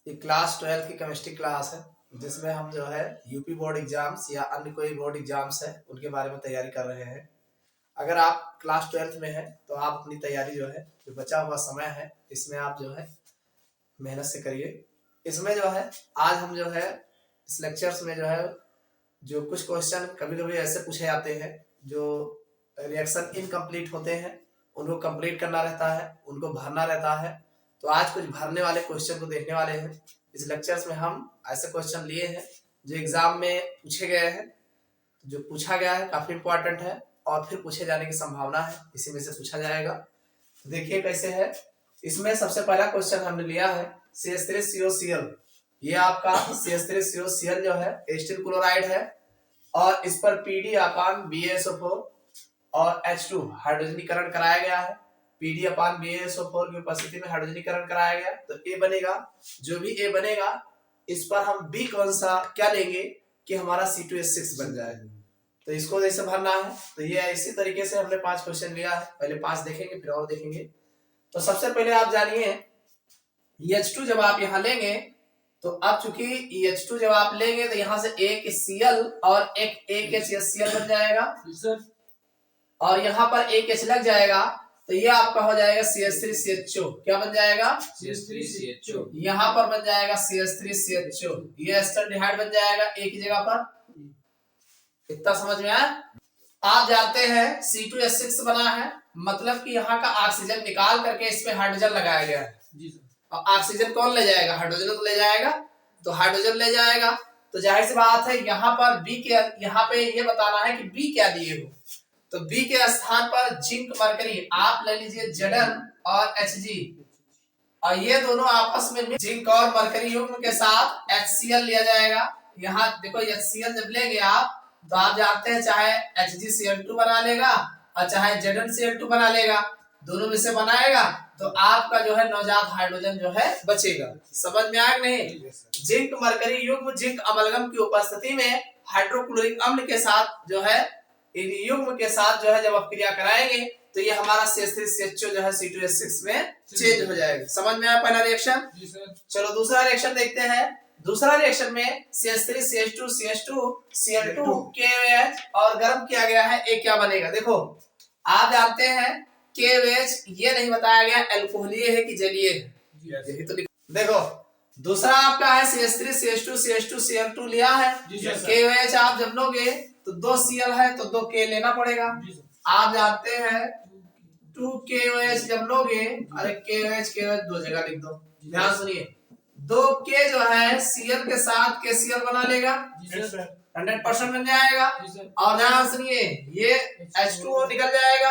ये क्लास 12 की chemistry class है जिसमें हम जो है यूपी बोर्ड एग्जाम्स या अन्य कोई बोर्ड एग्जाम्स है उनके बारे में तैयारी कर रहे हैं। अगर आप क्लास 12 में हैं तो आप अपनी तैयारी जो है जो बचा हुआ समय है इसमें आप जो है मेहनत से करिए। इसमें जो है आज हम जो है इस लेक्चर्स में जो है जो कुछ क्वेश्चन कभी कभी ऐसे पूछे जाते हैं जो रिएक्शन इनकम्प्लीट होते हैं, उनको कंप्लीट करना रहता है, उनको भरना रहता है। तो आज कुछ भरने वाले क्वेश्चन को देखने वाले हैं। इस लेक्चर्स में हम ऐसे क्वेश्चन लिए हैं जो एग्जाम में पूछे गए हैं, जो पूछा गया है काफी इंपॉर्टेंट है और फिर पूछे जाने की संभावना है, इसी में से पूछा जाएगा। तो देखिए कैसे है। इसमें सबसे पहला क्वेश्चन हमने लिया है CH3COCl। ये आपका CH3COCl जो है एस्टिल क्लोराइड है और इस पर PD/BaSO4 और H2 हाइड्रोजनीकरण कराया गया है। PD/BaSO4 की उपस्थिति में हाइड्रोजनीकरण कराया गया तो A बनेगा। जो भी A बनेगा इस पर हम B कौन सा क्या लेंगे कि हमारा C2H6 बन जाए। तो इसको जैसे भरना है तो ये इसी तरीके से हमने 5 क्वेश्चन लिया है। पहले 5 देखेंगे फिर और देखेंगे। तो सबसे पहले आप जानिए H2 जब आप यहाँ लेंगे तो अब चूंकि H2 जब आप लेंगे तो यहाँ से एक Cl और एक HCl बन जाएगा और यहाँ पर एक H लग जाएगा तो ये आपका हो जाएगा CH3CHO। क्या बन जाएगा? CH3CHO। यहाँ पर बन जाएगा CH3CHO। ये एस्टरडिहाइड बन जाएगा एक ही जगह पर। इतना समझ में आया? आप जानते हैं C2H6 बना है मतलब कि यहाँ का ऑक्सीजन निकाल करके इसमें हाइड्रोजन लगाया गया है। और ऑक्सीजन कौन ले जाएगा? हाइड्रोजन तो ले जाएगा। तो हाइड्रोजन ले जाएगा तो जाहिर सी बात है यहाँ पर B के यहाँ पे ये बताना है कि B क्या दिए हो। तो B के स्थान पर जिंक मरकरी आप ले लीजिए Zn और Hg और ये दोनों आपस में जिंक और मरकरी युग्म के साथ HCl लिया जाएगा। यहाँ देखो HCl जब लेंगे आप तो आप जानते हैं चाहे HgCl2 बना लेगा और चाहे ZnCl2 बना लेगा, दोनों में से बनाएगा तो आपका जो है नवजात हाइड्रोजन जो है बचेगा। समझ में आया नहीं? जिंक मरकरी युग्म जिंक अमलगम की उपस्थिति में हाइड्रोक्लोरिक अम्ल के साथ जो है इन युग्म के साथ जो है जब आप क्रिया कराएंगे तो ये हमारा CH3CHO जो है C2H6 में चेंज हो जाएगा। समझ में आया पहला रिएक्शन? चलो दूसरा रिएक्शन देखते हैं। दूसरा रिएक्शन में CH3CH2CH2Cl2 KOH और गर्म किया गया है, एक क्या बनेगा? देखो आप जानते हैं KOH ये नहीं बताया गया अल्कोहलीय है कि जलीय है, यही तो देखो। दूसरा आपका है CH3CH2CH2Cl2 लिया है। KOH आप जब लोगे तो 2 Cl है तो 2 K लेना पड़ेगा। आप जानते हैं 2 KOH जब लोगे, अरे KOH दो जगह लिख दो, ध्यान सुनिए। 2 K जो है Cl के साथ KCl बना लेगा, 100% बन जाएगा। और ध्यान सुनिए ये H2O निकल जाएगा,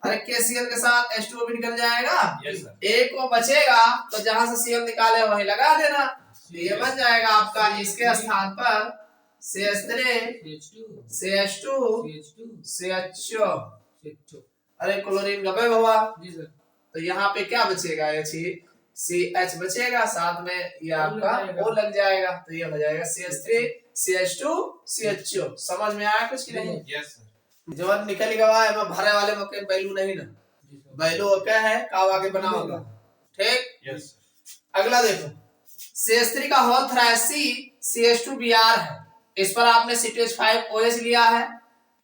अरे KCl के साथ H2O भी निकल जाएगा। एक को बचेगा तो जहां से Cl निकाले वहीं लगा देना, तो ये बन जाएगा आपका इसके स्थान पर CH3CH2CHO। अरे क्लोरीन गबे हुआ तो यहाँ पे क्या बचेगा? CH बचेगा, साथ में ये आपका O लग जाएगा तो ये हो जाएगा CH3CH2CHO। समझ में आया कुछ की नहीं? जब निकल गवा है मैं भरे वाले मौके बैलू नहीं ना, बैलू ओके है काव आगे बना होगा, ठीक। अगला देखो CH3 का होल थ्राइसी CH2Br है, इस पर आपने C2H5OH लिया है,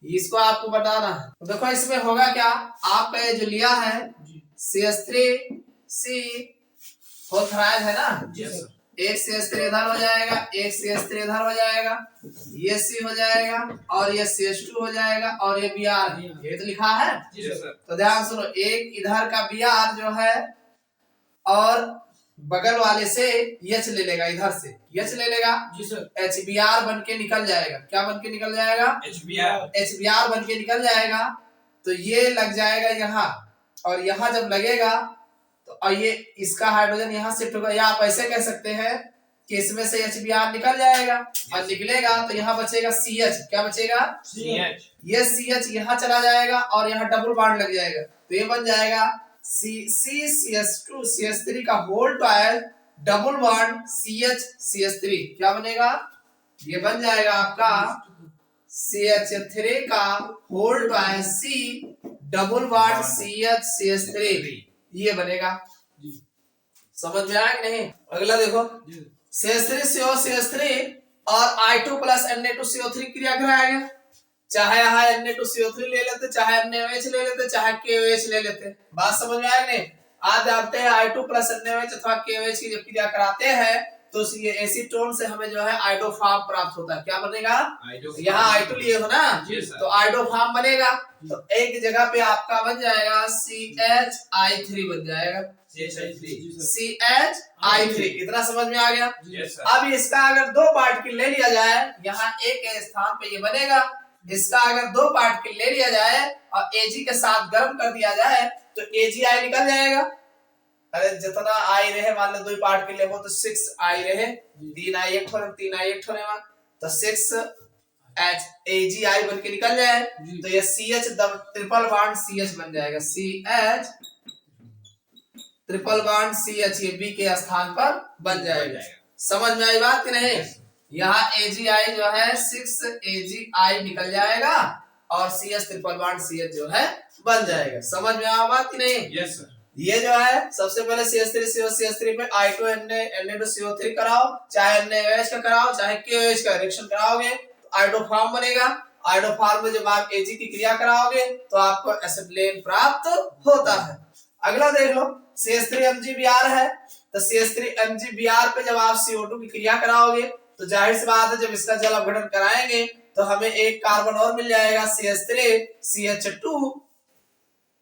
इसको आपको बताना है। तो देखो इसमें होगा क्या, आपका ये जो लिया है CH3C होल थ्राइड है ना, एक CH3 इधर हो जाएगा, एक CH3 इधर हो जाएगा, ये C हो जाएगा और ये CH2 हो जाएगा और ये Br है, ये तो लिखा है। तो ध्यान सुनो, एक इधर का Br जो है और बगल वाले से H ले लेगा, इधर से H ले लेगा, HBr बन के निकल जाएगा। क्या बन के निकल जाएगा? HBr बन के निकल जाएगा। तो ये लग जाएगा यहाँ और यहाँ जब लगेगा तो ये इसका हाइड्रोजन यहाँ शिफ्ट होगा, या आप ऐसे कह सकते हैं कि इसमें से HBr निकल जाएगा और निकलेगा तो यहाँ बचेगा CH। क्या बचेगा? CH। ये CH यहाँ चला जाएगा और यहाँ डबल बॉन्ड लग जाएगा तो ये बन जाएगा CH2CH3 का whole twice double bond CH3। क्या बनेगा? ये बन जाएगा आपका CH3 का whole twice C double bond CH3, ये बनेगा। समझ में आया कि नहीं? अगला देखो, CH3 CH3 और I2 प्लस Na2CO3 क्रिया कराया गया। चाहे यहाँ Na2CO3 ले लेते, चाहे NaOH ले लेते, चाहे KOH ले लेते। बात समझ में आया नहीं? आज जानते हैं I2 प्लस NaOH अथवा KOH की जब क्रिया कराते हैं तो ये एसीटोन से हमें जो है आइडोफार्म प्राप्त होता है। क्या बनेगा? यहाँ I2 लिए हो ना, तो आइडोफार्म बनेगा। तो एक जगह पे आपका बन जाएगा CHI3 बन जाएगा, CHI3। इतना समझ में आ गया? अब इसका अगर दो पार्टिकल ले लिया जाए, यहाँ एक स्थान पे ये बनेगा, इसका अगर दो पार्टिकल ले लिया जाए और Ag के साथ गर्म कर दिया जाए तो AgI निकल जाएगा। अरे जितना I रहे, मान लो दो पार्टिकल ले वो तो 6I रहे, 3I एक ठो 3I एक ठो लेवा तो 6AgI बन के निकल जाए। तो ये CH ट्रिपल बॉन्ड CH बन जाएगा, CH ट्रिपल बॉन्ड CH, ये B के स्थान पर बन जाएगा। समझ में आई बात कि नहीं? यहाँ AgI जो है 6AgI निकल जाएगा और CH ट्रिपल बॉन्ड CH जो है बन जाएगा। समझ में आ बात कि नहीं? Yes sir. ये जो है सबसे पहले CH3 पे I2 Na2CO3 कराओ, चाहे NaOH का कराओ, चाहे KOH का रिएक्शन कराओगे तो आइडोफार्म बनेगा। आइडोफार्म में जब आप Ag की क्रिया कराओगे तो आपको एसिटिलीन प्राप्त होता है। अगला देख लो, CH3MgBr है, तो CH3MgBr पे जब आप CO2 की क्रिया कराओगे तो जाहिर सी बात है जब इसका जल अपघटन कराएंगे तो हमें एक कार्बन और मिल जाएगा, CH3CH2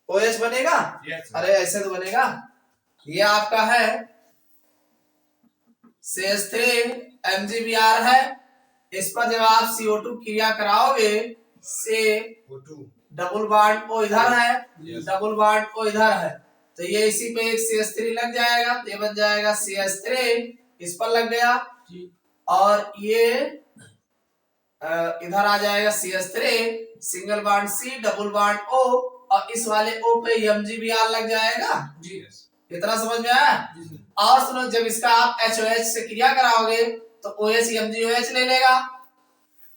OH बनेगा। अरे ऐसे तो बनेगा। ये आपका है CH3MgBr है, इस पर जब आप CO2 क्रिया कराओगे से डबल बॉन्ड O इधर है, डबल बॉन्ड O इधर है, तो ये इसी पे एक CH3 लग जाएगा, तो ये बन जाएगा CH3, इस पर लग गया और ये इधर आ जाएगा CH3 single bond C double bond O और इस वाले O पे MgBr लग जाएगा। इतना समझ में आया? और सुनो, जब इसका आप HOH से क्रिया कराओगे तो OH MgOH ले लेगा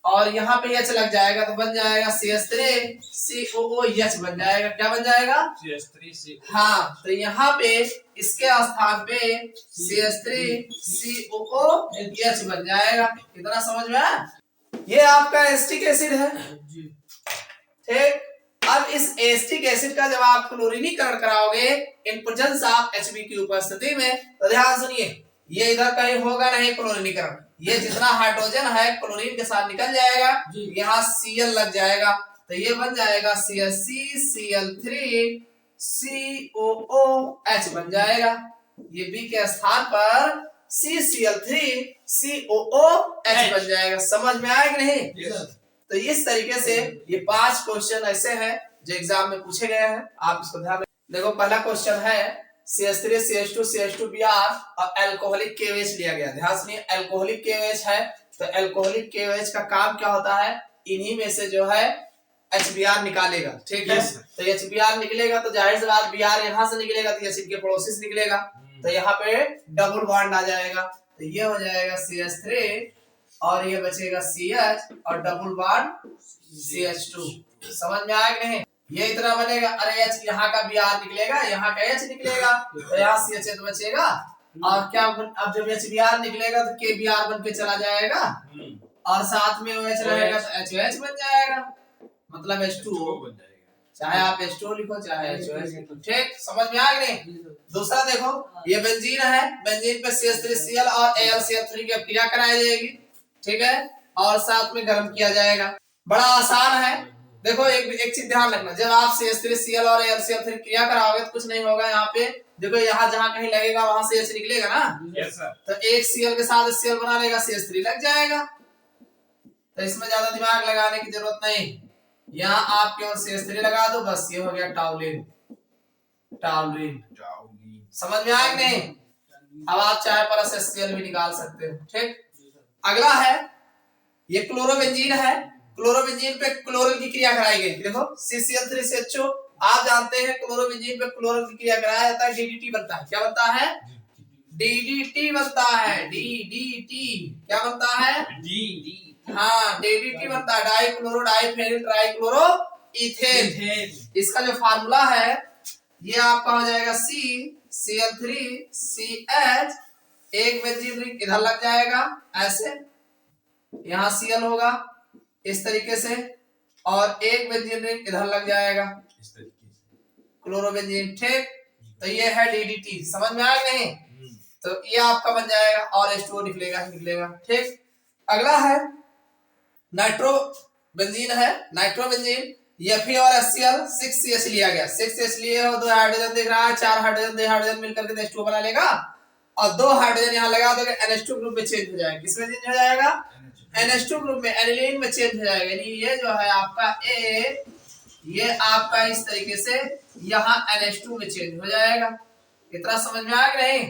और यहाँ पे H लग जाएगा तो बन जाएगा CH3COOH बन जाएगा। क्या बन जाएगा? CH3C। हाँ, तो यहाँ पे इसके स्थान पे CH3COOH बन जाएगा। इतना समझ में आया? ये आपका एसिटिक एसिड है, ठीक। अब इस एसिटिक एसिड का जब आप क्लोरीनीकरण कराओगे इन प्रेजेंस ऑफ Hb की उपस्थिति में, तो ध्यान सुनिए, ये इधर कहीं होगा नहीं क्लोरीनीकरण, ये जितना हाइड्रोजन है क्लोरीन के साथ निकल जाएगा, यहाँ Cl लग जाएगा, तो ये बन जाएगा CHCCl3COOH बन जाएगा। ये B के स्थान पर CCl3COOH बन जाएगा। समझ में आया कि नहीं? तो इस तरीके से ये 5 क्वेश्चन ऐसे हैं जो एग्जाम में पूछे गए हैं, आप इसको ध्यान में देखो। पहला क्वेश्चन है CH3 CH2 CH2Br और अल्कोहलिक KOH लिया गया। ध्यान सुनिए, अल्कोहलिक KOH है तो अल्कोहलिक KOH का काम क्या होता है, इन्हीं में से जो है HBr निकालेगा, ठीक है। तो HBr निकलेगा तो जाहिर सी बात Br यहाँ से निकलेगा तो एसिड के पड़ोसी से निकलेगा, तो यहाँ पे डबल बॉन्ड आ जाएगा, तो ये हो जाएगा CH3 और ये बचेगा CH और डबल बॉन्ड CH2। समझ में आया कि नहीं? ये इतना बनेगा। अरे H यहाँ का Br निकलेगा, यहाँ का H निकलेगा, तो यहाँ CH बचेगा और क्या अब जब HBr निकलेगा तो KBr बन के चला जाएगा और साथ में OH रहेगा तो HOH बन जाएगा, मतलब H2O बन जाएगा। चाहे आप H2O लिखो चाहे HOH लिखो, ठीक। समझ में आ गया नहीं? दूसरा देखो, ये बेंजीन है, बेंजीन पे CH3Cl और AlCl3 की क्रिया कराई जाएगी, ठीक है, और साथ में गर्म किया जाएगा। बड़ा आसान है। देखो एक चीज ध्यान रखना, जब आप CH3Cl और AlCl3 क्रिया कराओगे तो कुछ नहीं होगा। यहाँ पे देखो, यहाँ जहाँ कहीं लगेगा वहां से H निकलेगा ना, यस सर। तो एक Cl के साथ Cl बना लेगा, CH3 लग जाएगा, तो इसमें ज्यादा दिमाग लगाने की जरूरत नहीं। यहाँ आप केवल CH3 लगा दो, बस ये हो गया टाउलिन। समझ में आया कि नहीं? अब आप चाहे पर HCl भी निकाल सकते हो, ठीक। अगला है, ये क्लोरोबेंजीन है, क्लोरोबेंजीन पे क्लोरीन की क्रिया कराई गई। देखो CCl3CHO, आप जानते हैं क्लोरोबेंजीन पे क्लोरीन की क्रिया कराया जाता है, DDT बनता है। क्या बनता है? DDT बनता है, DDT। क्या बनता है? हाँ, DDT बनता है, डाइक्लोरो डाइफेनिल ट्राइक्लोरो इथेन। इसका जो फार्मूला है ये आपका हो जाएगा Cl3CH, एक बेंजीन रिंग इधर लग जाएगा ऐसे, यहाँ Cl होगा इस तरीके से, और एक बेंजीन रिंग इधर लग जाएगा इस तरीके से, क्लोरोबेंजीन। ठीक, तो ये है DDT। समझ में आया नहीं? तो ये आपका बन जाएगा और H2O निकलेगा। ठीक, अगला है नाइट्रोबेंजीन है। नाइट्रोबेंजीन Fe और HCl 6CH लिया गया। 6CH लिए हो, 2 हाइड्रोजन दिख रहा है, 4 हाइड्रोजन मिलकर के H2O बना लेगा, और 2 हाइड्रोजन यहाँ लगा दोगे, NH2 ग्रुप में चेंज हो जाएगा। किसमें चेंज हो जाएगा? NH2 ग्रुप में, एनिलीन में चेंज हो जाएगा। यानी ये जो है आपका A, ये आपका इस तरीके से यहाँ NH2 में चेंज हो जाएगा। इतना समझ में आया कि नहीं?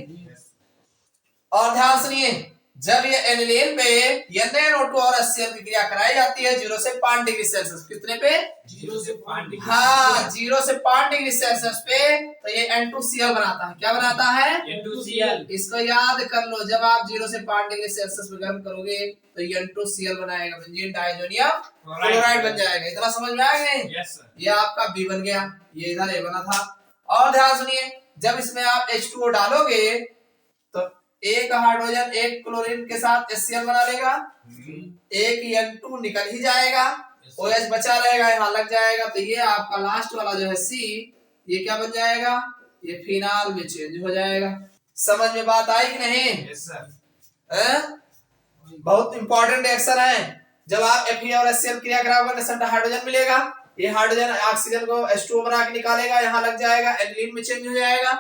और ध्यान सुनिए, जब ये एनिलीन पे NaNO2 और HCl की क्रिया कराई जाती है 0 से 5 डिग्री सेल्सियस, कितने पे? 0 से 5 डिग्री। हाँ, 0 से 5 डिग्री सेल्सियस पे, तो ये N2Cl बनाता है। क्या बनाता है? N2Cl। इसको याद कर लो, जब आप 0 से 5 डिग्री सेल्सियस में गर्म करोगे तो ये N2Cl बनाएगा, बेंजीन डाइजोनियम क्लोराइड बन जाएगा। इतना समझ में आ गया? Yes sir. ये आपका B बन गया, ये इधर A बना था। और ध्यान सुनिए, जब इसमें आप H2O डालोगे तो एक हाइड्रोजन एक क्लोरीन के साथ HCl बना लेगा, एक N2 निकल ही जाएगा, OH बचा रहेगा, यहाँ लग जाएगा, तो ये आपका लास्ट वाला जो है C, ये क्या बन जाएगा? ये फिनाल में चेंज हो जाएगा। समझ में बात आई कि नहीं? Yes sir. बहुत इंपॉर्टेंट रिएक्शन है। जब आप Fe और HCl क्रिया कराओगे तो हाइड्रोजन मिलेगा, ये हाइड्रोजन ऑक्सीजन को H2O बना के निकालेगा, यहाँ लग जाएगा, एनिलीन में चेंज हो जाएगा।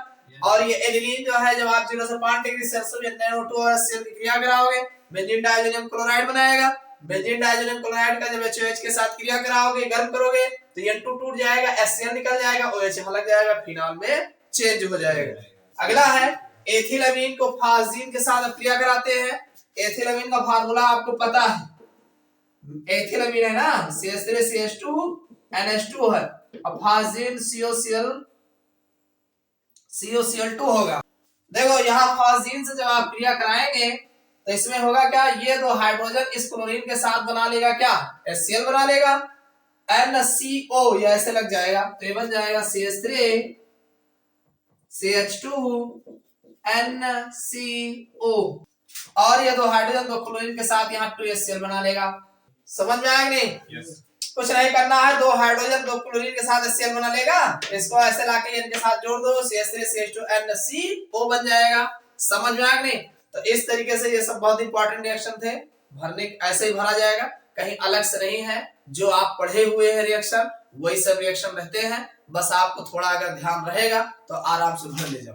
और ये एनिलीन जो है, जब आप 0 से 5 डिग्री सेल्सियस में NaNO2 और HCl की क्रिया कराओगे, बेंजीन डाइजोनियम क्लोराइड बनाएगा। बेंजीन डाइजोनियम क्लोराइड का जब HOH के साथ क्रिया कराओगे, गर्म करोगे, तो N2 टूट जाएगा, HCl निकल जाएगा, OH यहाँ लग जाएगा, फिनाल में चेंज हो जाएगा। अगला है एथिलअमीन को फास्जीन के साथ क्रिया कराते हैं। एथिलअमीन का फार्मूला आपको पता है, एथिलअमीन है ना, CH3CH2 NH2 है, और फास्जीन COCl2 होगा। देखो यहाँ फास्जीन से जब आप क्रिया कराएंगे तो इसमें होगा क्या? ये 2 हाइड्रोजन इस क्लोरीन के साथ बना लेगा, क्या? HCl बना लेगा, NCO ये ऐसे लग जाएगा, तो ये बन जाएगा CH3 CH2 NCO, और ये 2 हाइड्रोजन 2 क्लोरीन के साथ यहाँ 2HCl बना लेगा। समझ में आया नहीं? यस। कुछ नहीं करना है, 2 हाइड्रोजन 2 क्लोरीन के साथ HCl बना लेगा, इसको ऐसे लाके इनके साथ जोड़ दो, CH3 CH2 NCO बन जाएगा। समझ में आया नहीं? तो इस तरीके से ये सब बहुत इंपॉर्टेंट रिएक्शन थे, भरने ऐसे ही भरा जाएगा, कहीं अलग से नहीं है। जो आप पढ़े हुए हैं रिएक्शन, वही सब रिएक्शन रहते हैं, बस आपको थोड़ा अगर ध्यान रहेगा तो आराम से भर ले जाओ।